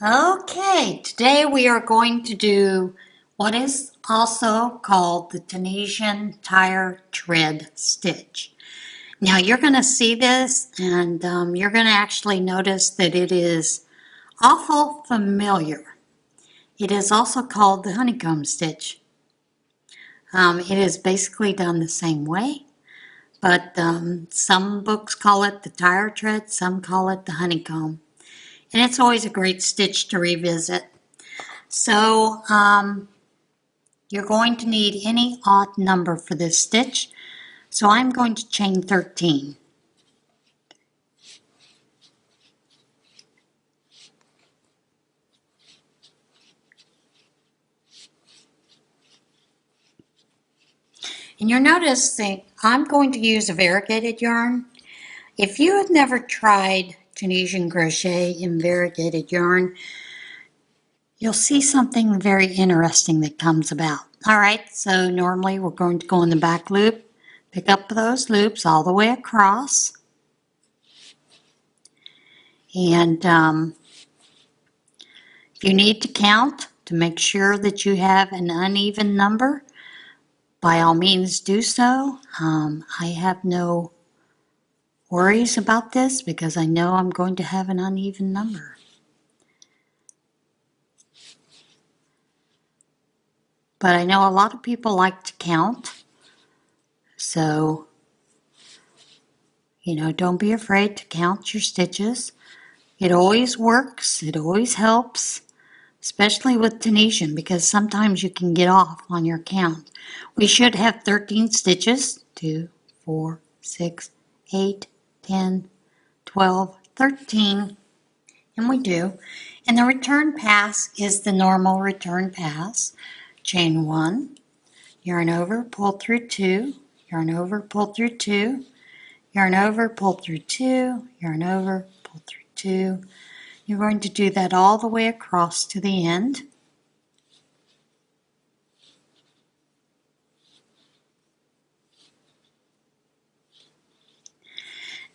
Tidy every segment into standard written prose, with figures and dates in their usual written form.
Okay, today we are going to do what is also called the Tunisian tire tread stitch. Now you're going to see this and you're going to actually notice that it is awful familiar. It is also called the honeycomb stitch. It is basically done the same way, but some books call it the tire tread, some call it the honeycomb. And it's always a great stitch to revisit. So you're going to need any odd number for this stitch. So I'm going to chain 13. And you'll notice that I'm going to use a variegated yarn. If you have never tried Tunisian crochet in variegated yarn, you'll see something very interesting that comes about. Alright, so normally we're going to go in the back loop, pick up those loops all the way across, and if you need to count to make sure that you have an uneven number, by all means do so. I have no worries about this because I know I'm going to have an uneven number. But I know a lot of people like to count, so don't be afraid to count your stitches. It always works, it always helps, especially with Tunisian, because sometimes you can get off on your count. We should have 13 stitches, 2, 4, 6, 8, 10, 12, 13, and we do. And the return pass is the normal return pass. Chain 1, yarn over, pull through 2, yarn over, pull through 2, yarn over, pull through 2, yarn over, pull through 2. You're going to do that all the way across to the end.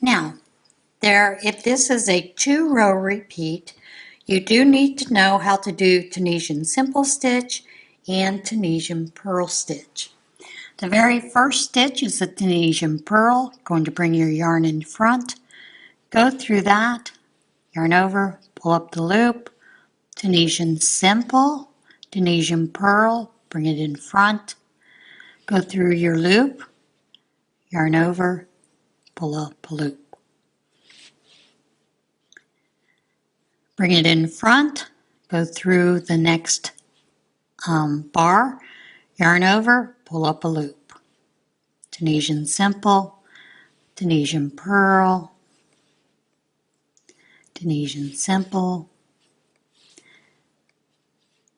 Now, if this is a 2-row repeat, you do need to know how to do Tunisian simple stitch and Tunisian purl stitch. The very first stitch is a Tunisian purl. Going to bring your yarn in front, go through that, yarn over, pull up the loop, Tunisian simple, Tunisian purl, bring it in front, go through your loop, yarn over, pull up a loop. Bring it in front, go through the next bar, yarn over, pull up a loop. Tunisian simple, Tunisian purl, Tunisian simple,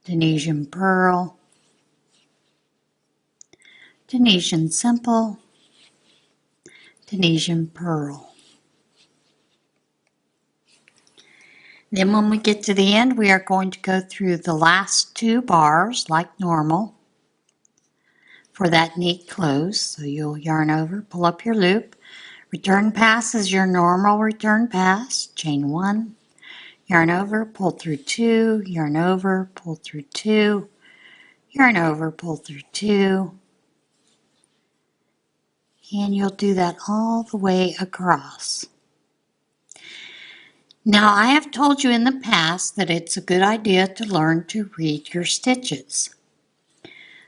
Tunisian purl, Tunisian simple, Tunisian purl. Then when we get to the end, we are going to go through the last 2 bars like normal for that neat close. So you'll yarn over, pull up your loop. Return pass is your normal return pass. Chain 1, yarn over, pull through 2, yarn over, pull through 2, yarn over, pull through 2. And you'll do that all the way across. Now, I have told you in the past that it's a good idea to learn to read your stitches.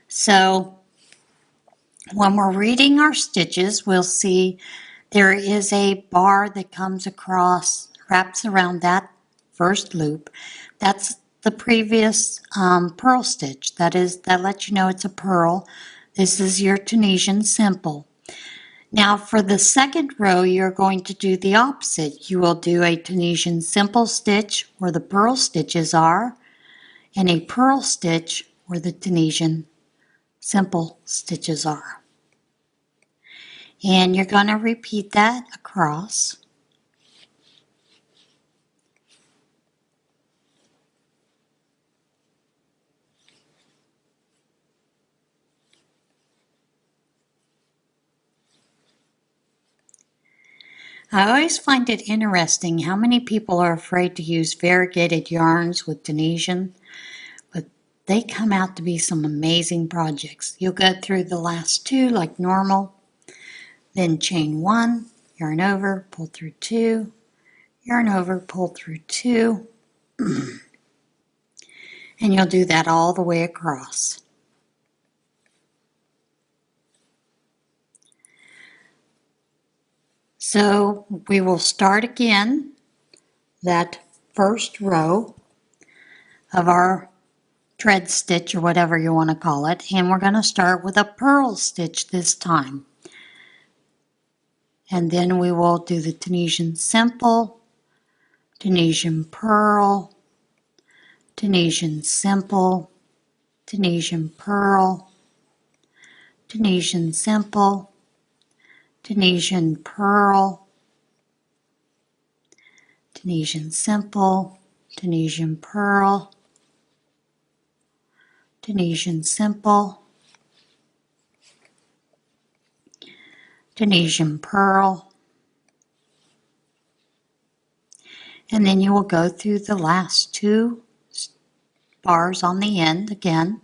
So, when we're reading our stitches, we'll see there is a bar that comes across, wraps around that first loop. That's the previous purl stitch. That lets you know it's a purl. This is your Tunisian simple. Now for the second row, you're going to do the opposite. You will do a Tunisian simple stitch where the purl stitches are, and a purl stitch where the Tunisian simple stitches are. And you're going to repeat that across. I always find it interesting how many people are afraid to use variegated yarns with Tunisian, but they come out to be some amazing projects. You'll go through the last two like normal, then chain one, yarn over, pull through two, yarn over, pull through two, and you'll do that all the way across. So we will start again that first row of our thread stitch or whatever you want to call it, and we're going to start with a purl stitch this time. And then we will do the Tunisian simple, Tunisian purl, Tunisian simple, Tunisian purl, Tunisian simple, Tunisian purl, Tunisian simple, Tunisian purl, Tunisian simple, Tunisian purl, and then you will go through the last two bars on the end again.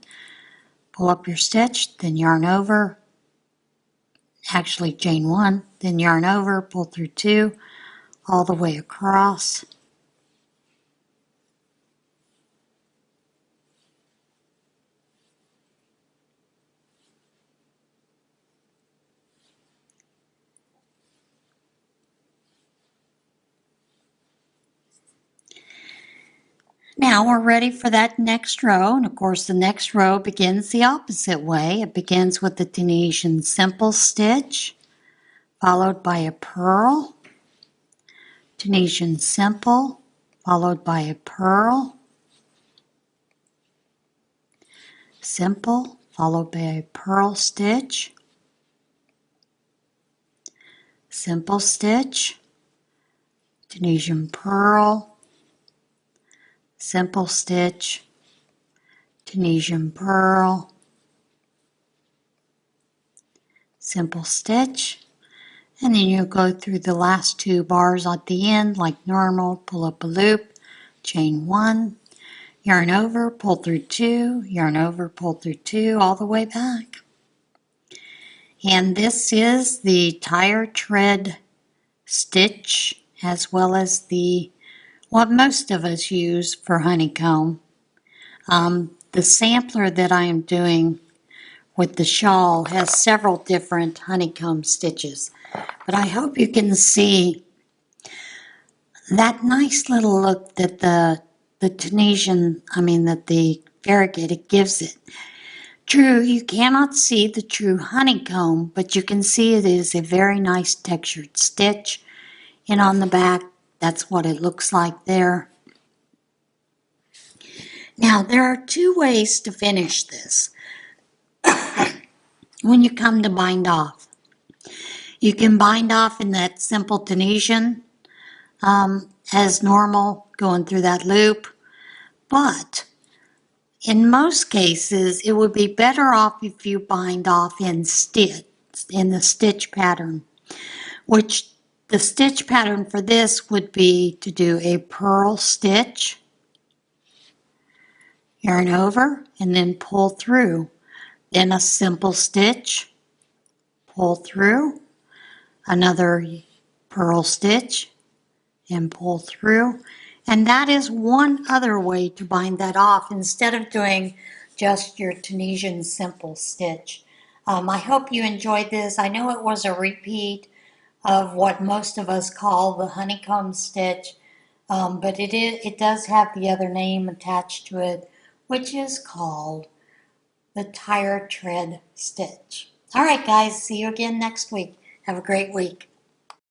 Pull up your stitch, then yarn over, actually chain one, then yarn over, pull through two, all the way across. Now we're ready for that next row, and of course the next row begins the opposite way. It begins with the Tunisian simple stitch, followed by a purl, Tunisian simple, followed by a purl, simple, followed by a purl stitch, simple stitch, Tunisian purl, simple stitch, Tunisian purl, simple stitch, and then you go through the last two bars at the end like normal. Pull up a loop, chain one, yarn over, pull through two, yarn over, pull through two, all the way back. And this is the tire tread stitch, as well as what most of us use for honeycomb. The sampler that I am doing with the shawl has several different honeycomb stitches, but I hope you can see that nice little look that the variegated gives it. True, you cannot see the true honeycomb, but you can see it is a very nice textured stitch. And on the back, that's what it looks like there. Now, there are two ways to finish this when you come to bind off. You can bind off in that simple Tunisian as normal, going through that loop, but in most cases, it would be better off if you bind off in the stitch pattern, which the stitch pattern for this would be to do a purl stitch, yarn over, and then pull through. Then a simple stitch, pull through, another purl stitch, and pull through. And that is one other way to bind that off instead of doing just your Tunisian simple stitch. I hope you enjoyed this. I know it was a repeat of what most of us call the honeycomb stitch, but it does have the other name attached to it, which is called the tire tread stitch. All right, guys, see you again next week. Have a great week.